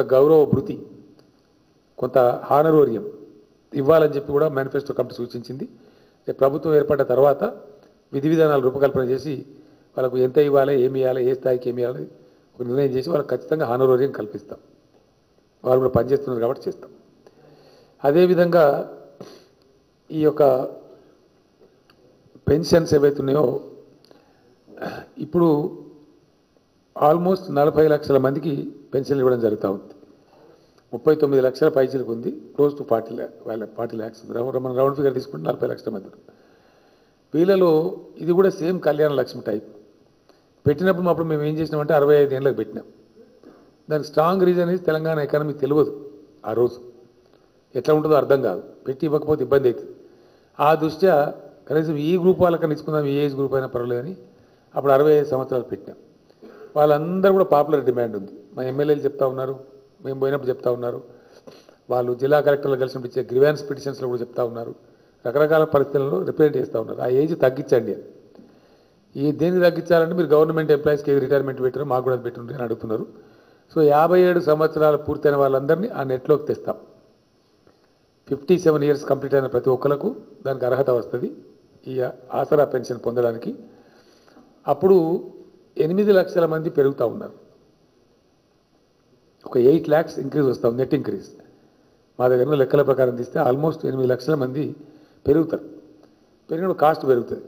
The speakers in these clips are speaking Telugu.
గౌరవ భృతి కొంత హానరోరియం ఇవ్వాలని చెప్పి కూడా మేనిఫెస్టో కమిటీ సూచించింది. ప్రభుత్వం ఏర్పడ్డ తర్వాత విధి విధానాలు రూపకల్పన చేసి వాళ్ళకు ఎంత ఇవ్వాలి, ఏమి ఇవ్వాలి, ఏ స్థాయికి ఏమి ఇవ్వాలి ఒక నిర్ణయం చేసి వాళ్ళకి ఖచ్చితంగా హానరోరియం కల్పిస్తాం. వాళ్ళు కూడా పనిచేస్తున్నారు కాబట్టి చేస్తాం. అదేవిధంగా ఈ యొక్క పెన్షన్స్ ఏవైతున్నాయో ఇప్పుడు ఆల్మోస్ట్ 40 లక్షల మందికి పెన్షన్లు ఇవ్వడం జరుగుతూ ఉంది. 39 లక్షల పైచీలకు ఉంది, క్లోజ్ టు 40 ల్యాక్స్. మన రౌండ్ ఫిగర్ తీసుకుంటే 40 లక్షల మంది. వీళ్ళలో ఇది కూడా సేమ్ కళ్యాణ లక్ష్మి టైప్ పెట్టినప్పుడు అప్పుడు మేము ఏం చేసినామంటే 65 ఏళ్ళకి పెట్టినాం. దానికి స్ట్రాంగ్ రీజన్ ఇది తెలంగాణ ఎకానమీ తెలియదు. ఆ రోజు ఎట్లా ఉంటుందో అర్థం కాదు, పెట్టి ఇవ్వకపోతే ఇబ్బంది అవుతుంది. ఆ దృష్ట్యా కనీసం ఈ గ్రూప్ వాళ్ళకన్నా ఇచ్చుకుందాం, ఏ ఏజ్ గ్రూప్ అయినా పర్వాలేదని అప్పుడు 65 సంవత్సరాలు పెట్టినాం. వాళ్ళందరూ కూడా పాపులర్ డిమాండ్ ఉంది. మా ఎమ్మెల్యేలు చెప్తా ఉన్నారు, మేము పోయినప్పుడు చెప్తా ఉన్నారు, వాళ్ళు జిల్లా కలెక్టర్లు కలిసినప్పుడు ఇచ్చే గ్రివాన్స్ పిటిషన్స్లో కూడా చెప్తా ఉన్నారు, రకరకాల పరిస్థితుల్లో రిప్రజెంట్ చేస్తూ ఉన్నారు. ఆ ఏజ్ తగ్గించండి అని. ఈ దేనికి తగ్గించాలంటే మీరు గవర్నమెంట్ ఎంప్లాయీస్కి ఏది రిటైర్మెంట్ పెట్టారో మాకు కూడా పెట్టుండి అని అడుగుతున్నారు. సో 57 సంవత్సరాలు పూర్తయిన వాళ్ళందరినీ ఆ నెట్లోకి తెస్తాం. 57 ఇయర్స్ కంప్లీట్ అయిన ప్రతి ఒక్కరికి దానికి అర్హత వస్తుంది ఈ ఆసరా పెన్షన్ పొందడానికి. అప్పుడు 8 లక్షల మంది పెరుగుతూ ఉన్నారు. ఒక 8 lakhs ఇంక్రీజ్ వస్తాం, నెట్ ఇంక్రీజ్. మా దగ్గర లెక్కల ప్రకారం తీస్తే ఆల్మోస్ట్ 8 లక్షల మంది పెరుగుతారు. పెరిగిన కాస్ట్ పెరుగుతుంది.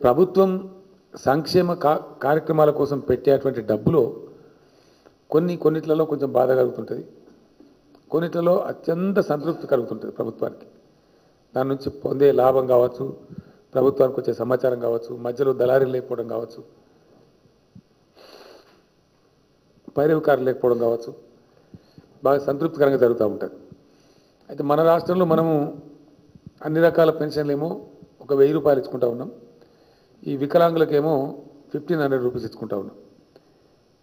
ప్రభుత్వం సంక్షేమ కార్యక్రమాల కోసం పెట్టేటువంటి డబ్బులో కొన్నిట్లలో కొంచెం బాధ కలుగుతుంటుంది, కొన్నిట్లలో అత్యంత సంతృప్తి కలుగుతుంటుంది ప్రభుత్వానికి. దాని నుంచి పొందే లాభం కావచ్చు, ప్రభుత్వానికి వచ్చే సమాచారం కావచ్చు, మధ్యలో దళారీలు లేకపోవడం కావచ్చు, పైరవికారులు లేకపోవడం కావచ్చు, బాగా సంతృప్తికరంగా జరుగుతూ ఉంటుంది. అయితే మన రాష్ట్రంలో మనము అన్ని రకాల పెన్షన్లు ఏమో ఒక 1000 రూపాయలు ఇచ్చుకుంటా ఉన్నాం. ఈ వికలాంగులకేమో 1500 రూపీస్ ఇచ్చుకుంటా ఉన్నాం.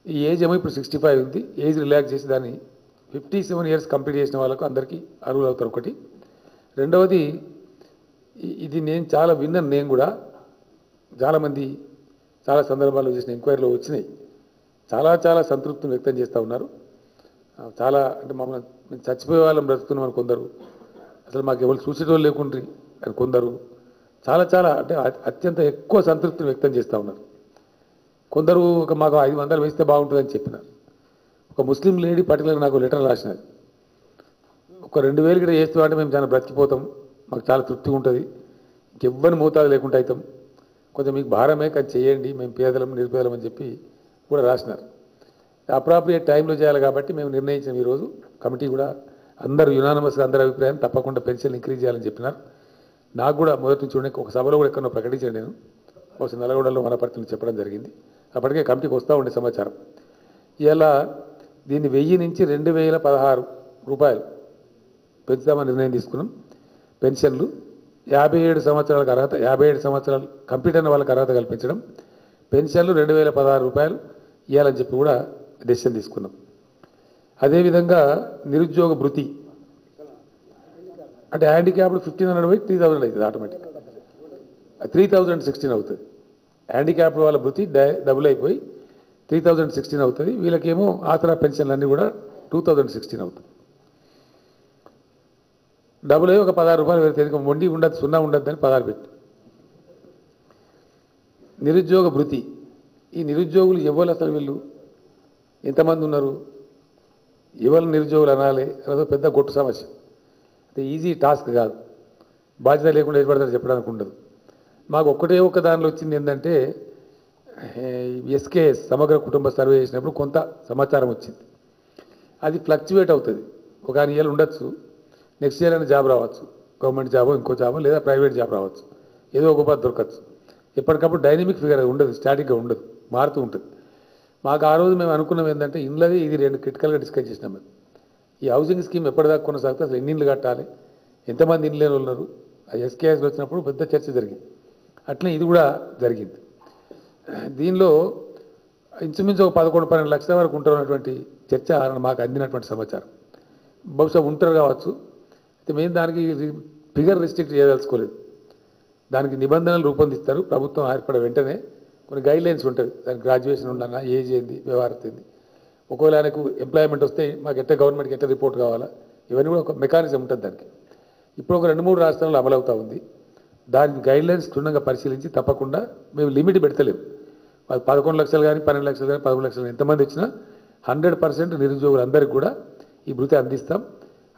ఈ ఏజ్ ఏమో ఇప్పుడు 65 ఉంది. ఏజ్ రిలాక్స్ చేసి దాన్ని 57 ఇయర్స్ కంప్లీట్ చేసిన వాళ్ళకు అందరికీ అర్హులు అవుతారు. ఒకటి. రెండవది, ఇది నేను చాలా విన్నాను, నేను కూడా చాలామంది చాలా సందర్భాల్లో చేసిన ఎంక్వైరీలో వచ్చినాయి. చాలా సంతృప్తిని వ్యక్తం చేస్తూ ఉన్నారు. చాలా అంటే మమ్మల్ని చచ్చిపోయే వాళ్ళం బ్రతుకుతున్నాం అని కొందరు, అసలు మాకు ఎవరు చూసేటోళ్ళు లేకుండ్రి అని కొందరు, చాలా అంటే అత్యంత ఎక్కువ సంతృప్తిని వ్యక్తం చేస్తూ ఉన్నారు. కొందరు మాకు 500 వేస్తే బాగుంటుందని చెప్పినారు. ఒక ముస్లిం లేడీ పర్టికులర్ నాకు లెటర్ రాసినది. ఒక 2000 కూడా చేస్తూ అంటే మేము చాలా బ్రతికిపోతాం, మాకు చాలా తృప్తిగా ఉంటుంది, ఇంకెవ్వరి మోతాదు లేకుండా అవుతాం, కొంచెం మీకు భారమే కానీ చేయండి, మేము పేదలం నిరుపేదలం అని చెప్పి కూడా రాసినారు. అప్రాప్రియేట్ టైంలో చేయాలి కాబట్టి మేము నిర్ణయించాం. ఈరోజు కమిటీ కూడా అందరూ యునానిమస్గా అందరి అభిప్రాయం తప్పకుండా పెన్షన్ ఇంక్రీజ్ చేయాలని చెప్పినారు. నాకు కూడా మొదటి నుంచి చూడండి ఒక సభలో కూడా ఎక్కడో ప్రకటించాను నేను, బహుశా నల్గొండలో వనపర్తిని చెప్పడం జరిగింది. అప్పటికే కమిటీకి వస్తూ ఉండే సమాచారం. ఇలా దీన్ని 1000 నుంచి 2016 రూపాయలు పెంచుదామని నిర్ణయం తీసుకున్నాం. పెన్షన్లు 57 సంవత్సరాలకు అర్హత, 57 సంవత్సరాలు కంప్లీట్ అయిన వాళ్ళకి అర్హత కల్పించడం, పెన్షన్లు 2016 రూపాయలు ఇవ్వాలని చెప్పి కూడా డెసిషన్ తీసుకున్నాం. అదేవిధంగా నిరుద్యోగ భృతి అంటే హ్యాండిక్యాప్డ్ 1500 పోయి 3000 అవుతుంది, ఆటోమేటిక్ 3016 అవుతుంది. హ్యాండిక్యాప్డ్ వాళ్ళ భృతి డబుల్ అయిపోయి 3016 అవుతుంది. వీళ్ళకేమో ఆసరా పెన్షన్లు అన్నీ కూడా 2016 అవుతుంది. డబుల్ అయ్యి ఒక 16 రూపాయలు పెడితే మొండి ఉండదు, 0 ఉండద్దు అని 16 పెట్టి. నిరుద్యోగ భృతి, ఈ నిరుద్యోగులు ఎవరు అసలు వీళ్ళు ఎంతమంది ఉన్నారు, ఎవరు నిరుద్యోగులు అనాలి అదో పెద్ద గొట్టు సమస్య. అంటే ఈజీ టాస్క్ కాదు, బాధ్యత లేకుండా ఏర్పడతారు చెప్పడానికి ఉండదు. మాకు ఒక్క దానిలో వచ్చింది ఏంటంటే ఎస్కేఎస్ సమగ్ర కుటుంబ సర్వే చేసినప్పుడు కొంత సమాచారం వచ్చింది. అది ఫ్లక్చువేట్ అవుతుంది. ఒక ఇయర్ ఉండొచ్చు, నెక్స్ట్ ఇయర్ అయినా జాబ్ రావచ్చు, గవర్నమెంట్ జాబో ఇంకో జాబో లేదా ప్రైవేట్ జాబ్ రావచ్చు, ఏదో ఒక పద్ధతి దొరకచ్చు. ఎప్పటికప్పుడు డైనమిక్ ఫిగర్ ఉండదు, స్టాటిక్గా ఉండదు, మారుతూ ఉంటుంది. మాకు ఆ రోజు మేము అనుకున్నాం ఏంటంటే ఇండ్లది ఇది 2 క్రిటికల్గా డిస్కస్ చేసినాం. ఈ హౌసింగ్ స్కీమ్ ఎప్పటిదాకా కొనసాగితే అసలు ఎన్ని ఇండ్లు కట్టాలి, ఎంతమంది ఇండ్లు లేని ఉన్నారు, ఆ ఎస్కేఎస్లో వచ్చినప్పుడు పెద్ద చర్చ జరిగింది. అట్లనే ఇది కూడా జరిగింది. దీనిలో ఇంచుమించు ఒక 11-12 లక్షల వరకు ఉంటారన్నటువంటి చర్చ మాకు అందినటువంటి సమాచారం. బహుశా ఉంటారు కావచ్చు. అయితే మేము దానికి ఫిగర్ రిస్ట్రిక్ట్ చేయదలుచుకోలేదు. దానికి నిబంధనలు రూపొందిస్తారు ప్రభుత్వం ఏర్పడే వెంటనే కొన్ని గైడ్లైన్స్ ఉంటుంది దానికి గ్రాడ్యుయేషన్ ఉండాలా ఏజ్ ఏంది వ్యవహారం ఏంది ఒకవేళ ఆయనకు ఎంప్లాయ్మెంట్ వస్తే మాకు ఎట్లా గవర్నమెంట్కి ఎట్లా రిపోర్ట్ కావాలా ఇవన్నీ కూడా ఒక మెకానిజం ఉంటుంది దానికి ఇప్పుడు ఒక 2-3 రాష్ట్రాల్లో అమలవుతూ ఉంది దాని గైడ్లైన్స్ క్షుణ్ణంగా పరిశీలించి తప్పకుండా మేము లిమిట్ పెడతలేము అది 11 లక్షలు కానీ 12 లక్షలు కానీ 13 లక్షలు ఎంతమంది వచ్చినా 100% నిరుద్యోగులందరికీ కూడా ఈ భృతి అందిస్తాం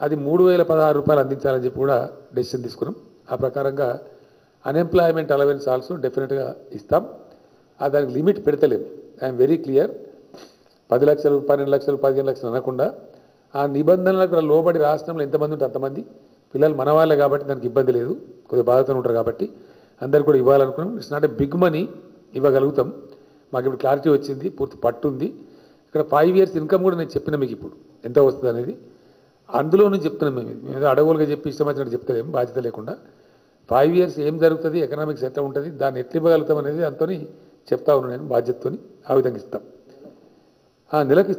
అది 3,016 రూపాయలు అందించాలని చెప్పి కూడా డెసిషన్ తీసుకున్నాం ఆ ప్రకారంగా అన్ఎంప్లాయ్మెంట్ అలవెన్స్ ఆల్సో డెఫినెట్గా ఇస్తాం దానికి లిమిట్ పెడతలేము ఐఎమ్ వెరీ క్లియర్ 10 లక్షలు 12 లక్షలు 15 లక్షలు అనకుండా ఆ నిబంధనలకు లోబడి రాష్ట్రంలో ఎంతమంది ఉంటే అంతమంది పిల్లలు మన వాళ్ళే కాబట్టి దానికి ఇబ్బంది లేదు కొద్దిగా బాధతో ఉంటారు కాబట్టి అందరు కూడా ఇవ్వాలనుకున్నాం it's not a big money ఇవ్వగలుగుతాం మాకు ఇప్పుడు క్లారిటీ వచ్చింది పూర్తి పట్టు ఉంది ఇక్కడ 5 ఇయర్స్ ఇన్కమ్ కూడా నేను చెప్పిన మీకు ఇప్పుడు ఎంత వస్తుంది అనేది అందులో నుంచి చెప్తున్నాం మేము ఏదో అడవులుగా చెప్పి ఇష్టం వచ్చినట్టు చెప్తలేము బాధ్యత లేకుండా 5 ఇయర్స్ ఏం జరుగుతుంది ఎకనామిక్స్ ఎట్లా ఉంటుంది దాన్ని ఎట్లా ఇవ్వగలుగుతాం అనేది దాంతో చెప్తా ఉన్నాను నేను బాధ్యతతో ఆ విధంగా ఇస్తాం నెలకి